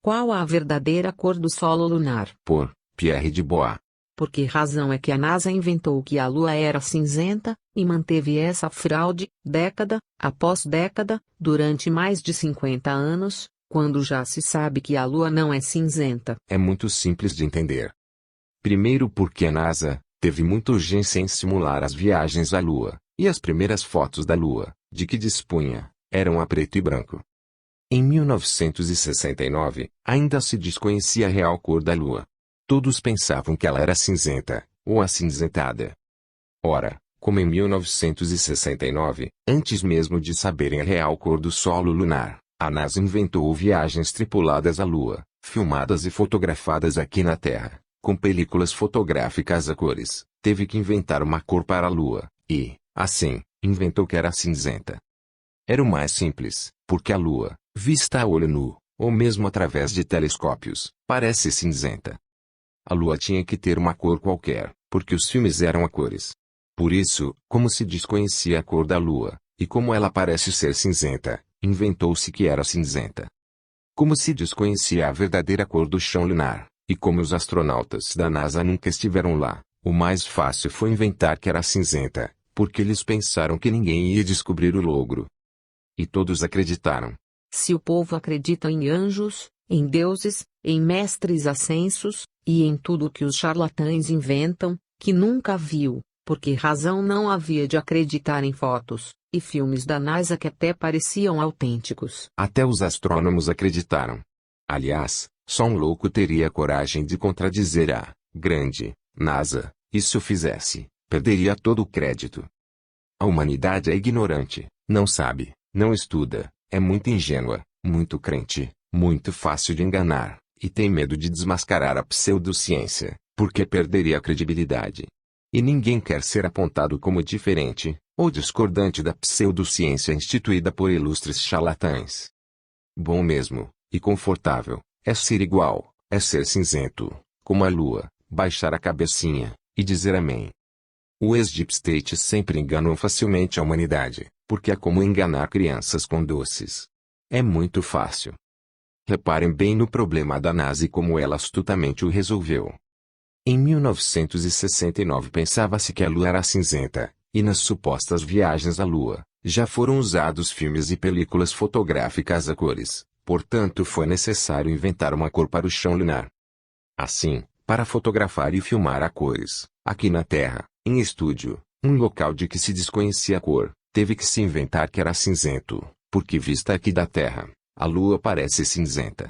Qual a verdadeira cor do solo lunar? Por Pierre de Bois. Por que razão é que a NASA inventou que a Lua era cinzenta, e manteve essa fraude, década após década, durante mais de 50 anos, quando já se sabe que a Lua não é cinzenta? É muito simples de entender. Primeiro porque a NASA teve muita urgência em simular as viagens à Lua, e as primeiras fotos da Lua, de que dispunha, eram a preto e branco. Em 1969, ainda se desconhecia a real cor da Lua. Todos pensavam que ela era cinzenta, ou acinzentada. Ora, como em 1969, antes mesmo de saberem a real cor do solo lunar, a NASA inventou viagens tripuladas à Lua, filmadas e fotografadas aqui na Terra, com películas fotográficas a cores. Teve que inventar uma cor para a Lua, e, assim, inventou que era cinzenta. Era o mais simples, porque a Lua, vista a olho nu, ou mesmo através de telescópios, parece cinzenta. A Lua tinha que ter uma cor qualquer, porque os filmes eram a cores. Por isso, como se desconhecia a cor da Lua, e como ela parece ser cinzenta, inventou-se que era cinzenta. Como se desconhecia a verdadeira cor do chão lunar, e como os astronautas da NASA nunca estiveram lá, o mais fácil foi inventar que era cinzenta, porque eles pensaram que ninguém ia descobrir o logro. E todos acreditaram. Se o povo acredita em anjos, em deuses, em mestres ascensos, e em tudo que os charlatães inventam, que nunca viu, por que razão não havia de acreditar em fotos e filmes da NASA que até pareciam autênticos? Até os astrônomos acreditaram. Aliás, só um louco teria coragem de contradizer a grande NASA, e se o fizesse, perderia todo o crédito. A humanidade é ignorante, não sabe, não estuda, é muito ingênua, muito crente, muito fácil de enganar, e tem medo de desmascarar a pseudociência, porque perderia a credibilidade. E ninguém quer ser apontado como diferente, ou discordante da pseudociência instituída por ilustres charlatães. Bom mesmo, e confortável, é ser igual, é ser cinzento, como a Lua, baixar a cabecinha, e dizer amém. Os Deep State sempre enganam facilmente a humanidade, porque é como enganar crianças com doces. É muito fácil. Reparem bem no problema da NASA e como ela astutamente o resolveu. Em 1969 pensava-se que a Lua era cinzenta, e nas supostas viagens à Lua, já foram usados filmes e películas fotográficas a cores, portanto foi necessário inventar uma cor para o chão lunar. Assim, para fotografar e filmar a cores, aqui na Terra, em estúdio, um local de que se desconhecia a cor, teve que se inventar que era cinzento, porque vista aqui da Terra, a Lua parece cinzenta.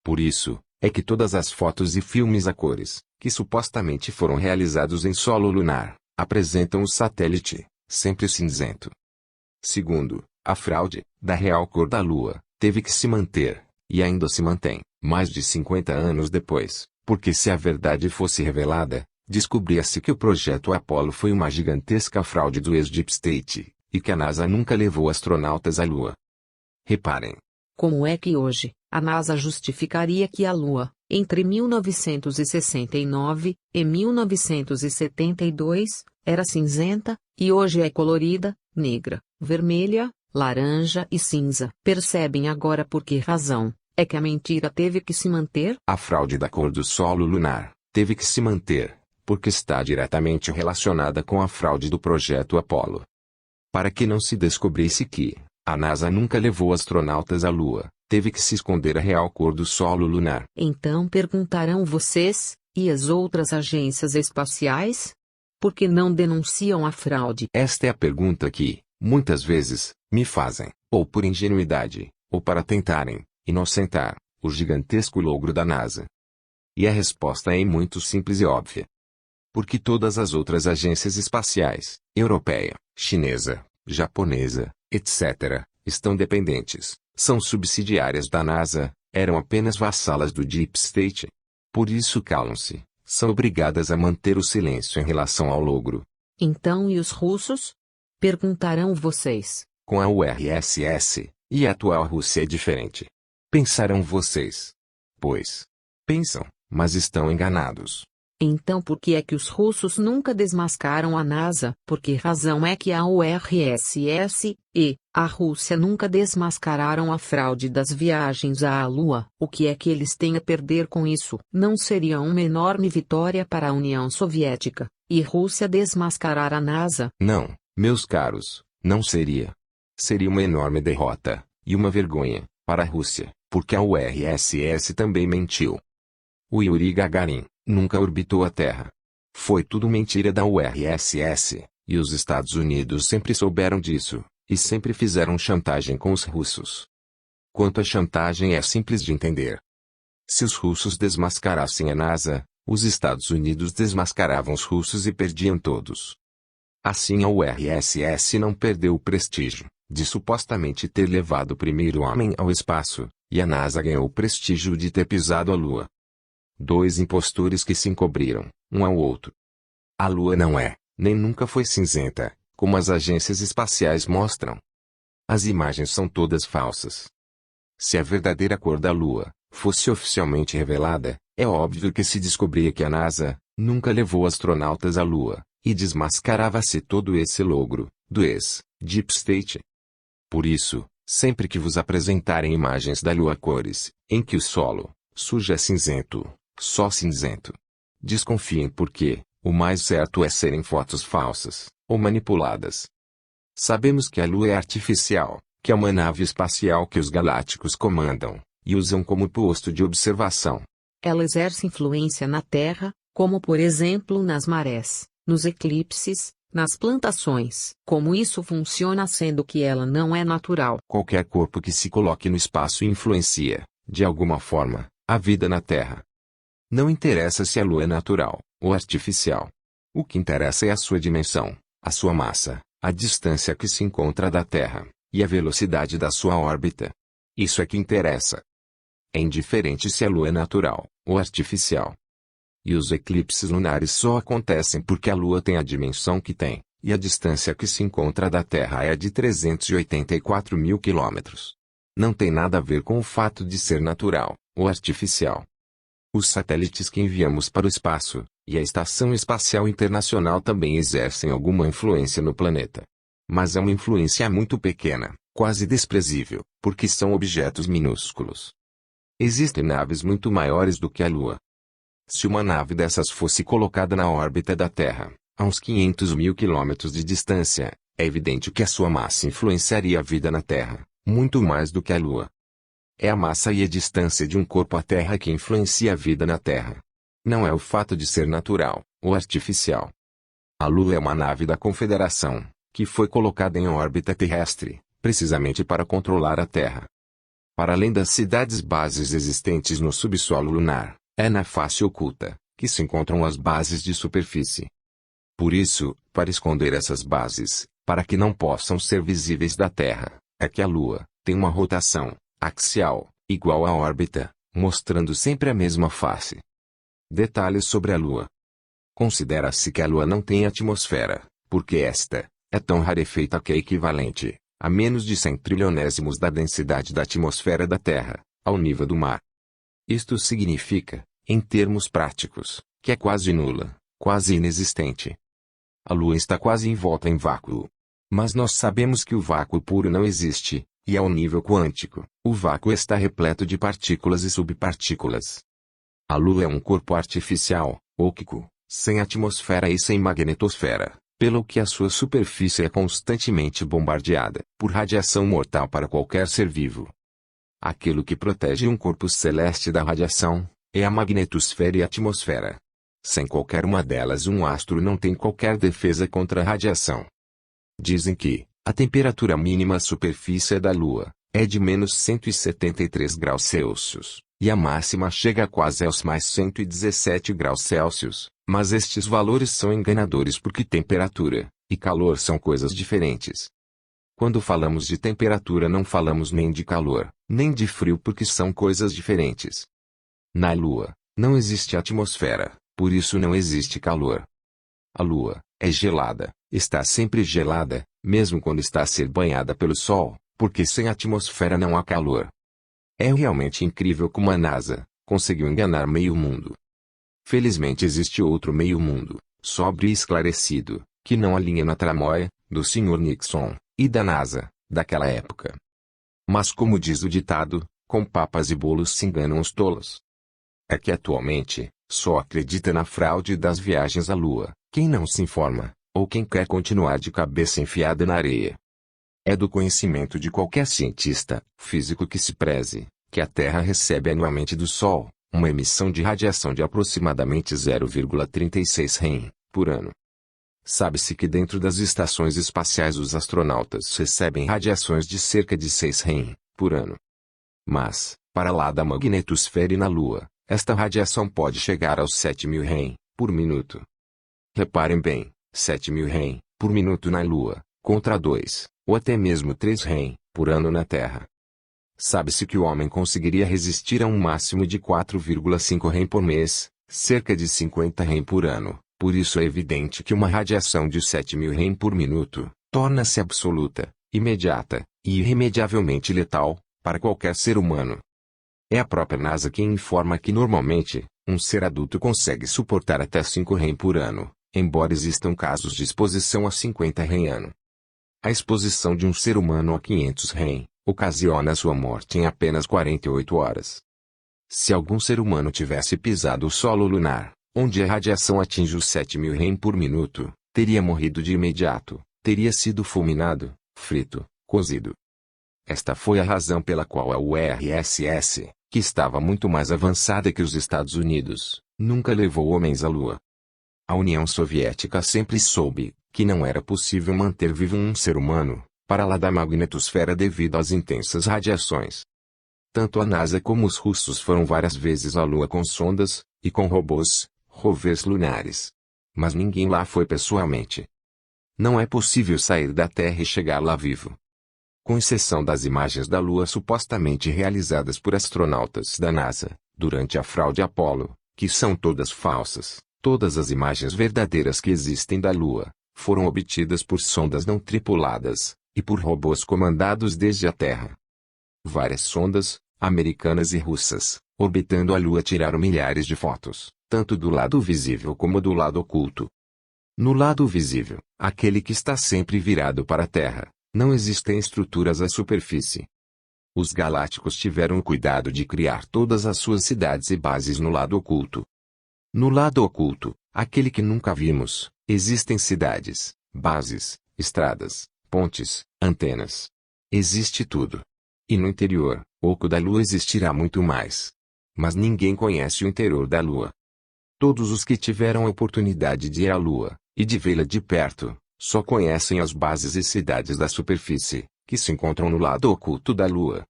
Por isso, é que todas as fotos e filmes a cores, que supostamente foram realizados em solo lunar, apresentam o satélite, sempre cinzento. Segundo, a fraude, da real cor da Lua, teve que se manter, e ainda se mantém, mais de 50 anos depois, porque se a verdade fosse revelada, descobria-se que o projeto Apollo foi uma gigantesca fraude do ex-Deep State, e que a NASA nunca levou astronautas à Lua. Reparem. Como é que hoje, a NASA justificaria que a Lua, entre 1969 e 1972, era cinzenta, e hoje é colorida, negra, vermelha, laranja e cinza? Percebem agora por que razão é que a mentira teve que se manter? A fraude da cor do solo lunar teve que se manter, porque está diretamente relacionada com a fraude do projeto Apollo. Para que não se descobrisse que a NASA nunca levou astronautas à Lua, teve que se esconder a real cor do solo lunar. Então perguntarão vocês, e as outras agências espaciais? Por que não denunciam a fraude? Esta é a pergunta que, muitas vezes, me fazem, ou por ingenuidade, ou para tentarem inocentar o gigantesco logro da NASA. E a resposta é muito simples e óbvia. Porque todas as outras agências espaciais, europeia, chinesa, japonesa, etc., estão dependentes, são subsidiárias da NASA, eram apenas vassalas do Deep State. Por isso calam-se, são obrigadas a manter o silêncio em relação ao logro. Então e os russos? Perguntarão vocês. Com a URSS, e a atual Rússia é diferente. Pensarão vocês. Pois. Pensam, mas estão enganados. Então por que é que os russos nunca desmascaram a NASA? Por que razão é que a URSS e a Rússia nunca desmascararam a fraude das viagens à Lua? O que é que eles têm a perder com isso? Não seria uma enorme vitória para a União Soviética e Rússia desmascarar a NASA? Não, meus caros, não seria. Seria uma enorme derrota, e uma vergonha, para a Rússia, porque a URSS também mentiu. O Yuri Gagarin nunca orbitou a Terra. Foi tudo mentira da URSS, e os Estados Unidos sempre souberam disso, e sempre fizeram chantagem com os russos. Quanto à chantagem é simples de entender. Se os russos desmascarassem a NASA, os Estados Unidos desmascaravam os russos e perdiam todos. Assim a URSS não perdeu o prestígio de supostamente ter levado o primeiro homem ao espaço, e a NASA ganhou o prestígio de ter pisado a Lua. Dois impostores que se encobriram, um ao outro. A Lua não é, nem nunca foi cinzenta, como as agências espaciais mostram. As imagens são todas falsas. Se a verdadeira cor da Lua fosse oficialmente revelada, é óbvio que se descobria que a NASA nunca levou astronautas à Lua, e desmascarava-se todo esse logro do ex-Deep State. Por isso, sempre que vos apresentarem imagens da Lua cores, em que o solo sujo é cinzento, só cinzento, desconfiem porque o mais certo é serem fotos falsas, ou manipuladas. Sabemos que a Lua é artificial, que é uma nave espacial que os galácticos comandam, e usam como posto de observação. Ela exerce influência na Terra, como por exemplo nas marés, nos eclipses, nas plantações. Como isso funciona sendo que ela não é natural? Qualquer corpo que se coloque no espaço influencia, de alguma forma, a vida na Terra. Não interessa se a Lua é natural ou artificial. O que interessa é a sua dimensão, a sua massa, a distância que se encontra da Terra, e a velocidade da sua órbita. Isso é que interessa. É indiferente se a Lua é natural ou artificial. E os eclipses lunares só acontecem porque a Lua tem a dimensão que tem, e a distância que se encontra da Terra é de 384 mil quilômetros. Não tem nada a ver com o fato de ser natural ou artificial. Os satélites que enviamos para o espaço, e a Estação Espacial Internacional também exercem alguma influência no planeta. Mas é uma influência muito pequena, quase desprezível, porque são objetos minúsculos. Existem naves muito maiores do que a Lua. Se uma nave dessas fosse colocada na órbita da Terra, a uns 500 mil quilômetros de distância, é evidente que a sua massa influenciaria a vida na Terra, muito mais do que a Lua. É a massa e a distância de um corpo à Terra que influencia a vida na Terra. Não é o fato de ser natural ou artificial. A Lua é uma nave da Confederação, que foi colocada em órbita terrestre, precisamente para controlar a Terra. Para além das cidades bases existentes no subsolo lunar, é na face oculta que se encontram as bases de superfície. Por isso, para esconder essas bases, para que não possam ser visíveis da Terra, é que a Lua tem uma rotação axial igual à órbita, mostrando sempre a mesma face. Detalhes sobre a Lua. Considera-se que a Lua não tem atmosfera, porque esta é tão rarefeita que é equivalente a menos de 100 trilionésimos da densidade da atmosfera da Terra, ao nível do mar. Isto significa, em termos práticos, que é quase nula, quase inexistente. A Lua está quase envolta em vácuo. Mas nós sabemos que o vácuo puro não existe, e ao nível quântico, o vácuo está repleto de partículas e subpartículas. A Lua é um corpo artificial, oco, sem atmosfera e sem magnetosfera, pelo que a sua superfície é constantemente bombardeada por radiação mortal para qualquer ser vivo. Aquilo que protege um corpo celeste da radiação é a magnetosfera e a atmosfera. Sem qualquer uma delas, um astro não tem qualquer defesa contra a radiação. Dizem que a temperatura mínima à superfície da Lua é de menos 173 graus Celsius, e a máxima chega a quase aos mais 117 graus Celsius, mas estes valores são enganadores porque temperatura e calor são coisas diferentes. Quando falamos de temperatura não falamos nem de calor, nem de frio porque são coisas diferentes. Na Lua, não existe atmosfera, por isso não existe calor. A Lua é gelada, está sempre gelada, mesmo quando está a ser banhada pelo Sol, porque sem atmosfera não há calor. É realmente incrível como a NASA conseguiu enganar meio mundo. Felizmente existe outro meio-mundo, sóbrio e esclarecido, que não alinha na tramóia, do Sr. Nixon, e da NASA, daquela época. Mas como diz o ditado, com papas e bolos se enganam os tolos. É que atualmente, só acredita na fraude das viagens à Lua, quem não se informa, ou quem quer continuar de cabeça enfiada na areia. É do conhecimento de qualquer cientista, físico que se preze, que a Terra recebe anualmente do Sol uma emissão de radiação de aproximadamente 0,36 rem por ano. Sabe-se que dentro das estações espaciais os astronautas recebem radiações de cerca de 6 rem por ano. Mas, para lá da magnetosfera e na Lua, esta radiação pode chegar aos 7.000 rem por minuto. Reparem bem, 7.000 rem por minuto na Lua, contra 2, ou até mesmo 3 rem por ano na Terra. Sabe-se que o homem conseguiria resistir a um máximo de 4,5 rem por mês, cerca de 50 rem por ano, por isso é evidente que uma radiação de 7.000 rem por minuto torna-se absoluta, imediata e irremediavelmente letal para qualquer ser humano. É a própria NASA quem informa que normalmente, um ser adulto consegue suportar até 5 rem por ano, embora existam casos de exposição a 50 rem ano. A exposição de um ser humano a 500 rem ocasiona sua morte em apenas 48 horas. Se algum ser humano tivesse pisado o solo lunar, onde a radiação atinge os 7.000 rem por minuto, teria morrido de imediato, teria sido fulminado, frito, cozido. Esta foi a razão pela qual a URSS, que estava muito mais avançada que os Estados Unidos, nunca levou homens à Lua. A União Soviética sempre soube que não era possível manter vivo um ser humano para lá da magnetosfera devido às intensas radiações. Tanto a NASA como os russos foram várias vezes à Lua com sondas e com robôs, rovers lunares. Mas ninguém lá foi pessoalmente. Não é possível sair da Terra e chegar lá vivo. Com exceção das imagens da Lua supostamente realizadas por astronautas da NASA, durante a fraude Apollo, que são todas falsas, todas as imagens verdadeiras que existem da Lua foram obtidas por sondas não tripuladas e por robôs comandados desde a Terra. Várias sondas, americanas e russas, orbitando a Lua tiraram milhares de fotos, tanto do lado visível como do lado oculto. No lado visível, aquele que está sempre virado para a Terra, não existem estruturas à superfície. Os galácticos tiveram o cuidado de criar todas as suas cidades e bases no lado oculto. No lado oculto, aquele que nunca vimos, existem cidades, bases, estradas, pontes, antenas. Existe tudo. E no interior, oco da Lua existirá muito mais. Mas ninguém conhece o interior da Lua. Todos os que tiveram a oportunidade de ir à Lua, e de vê-la de perto, só conhecem as bases e cidades da superfície, que se encontram no lado oculto da Lua.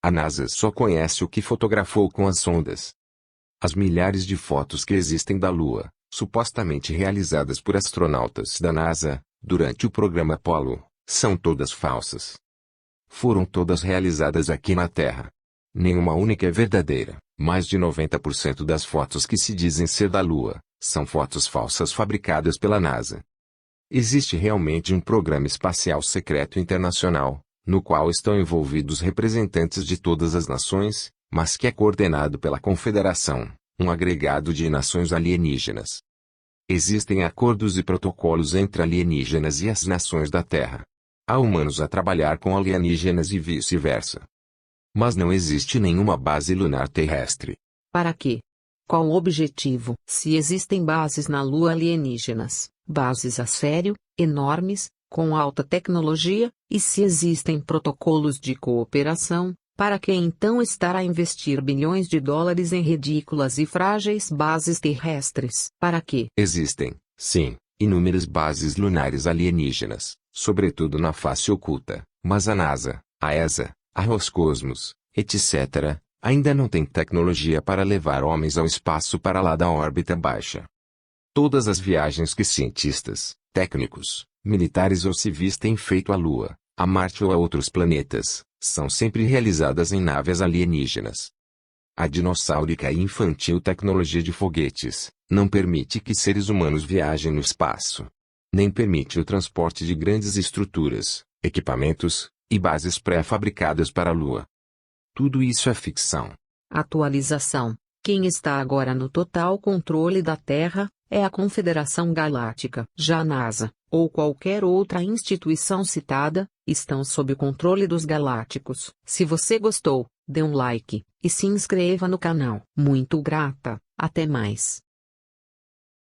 A NASA só conhece o que fotografou com as sondas. As milhares de fotos que existem da Lua, supostamente realizadas por astronautas da NASA, durante o programa Apollo, são todas falsas. Foram todas realizadas aqui na Terra. Nenhuma única é verdadeira. Mais de 90% das fotos que se dizem ser da Lua, são fotos falsas fabricadas pela NASA. Existe realmente um programa espacial secreto internacional, no qual estão envolvidos representantes de todas as nações, mas que é coordenado pela Confederação, um agregado de nações alienígenas. Existem acordos e protocolos entre alienígenas e as nações da Terra. Há humanos a trabalhar com alienígenas e vice-versa. Mas não existe nenhuma base lunar terrestre. Para quê? Qual o objetivo? Se existem bases na Lua alienígenas, bases a sério, enormes, com alta tecnologia, e se existem protocolos de cooperação, para que então estar a investir bilhões de dólares em ridículas e frágeis bases terrestres? Para quê? Existem, sim, inúmeras bases lunares alienígenas, sobretudo na face oculta, mas a NASA, a ESA, a Roscosmos, etc., ainda não tem tecnologia para levar homens ao espaço para lá da órbita baixa. Todas as viagens que cientistas, técnicos, militares ou civis têm feito à Lua, a Marte ou a outros planetas, são sempre realizadas em naves alienígenas. A dinossáurica e infantil tecnologia de foguetes não permite que seres humanos viajem no espaço. Nem permite o transporte de grandes estruturas, equipamentos e bases pré-fabricadas para a Lua. Tudo isso é ficção. Atualização. Quem está agora no total controle da Terra é a Confederação Galáctica. Já a NASA, ou qualquer outra instituição citada, estão sob o controle dos galácticos. Se você gostou, dê um like e se inscreva no canal. Muito grata, até mais.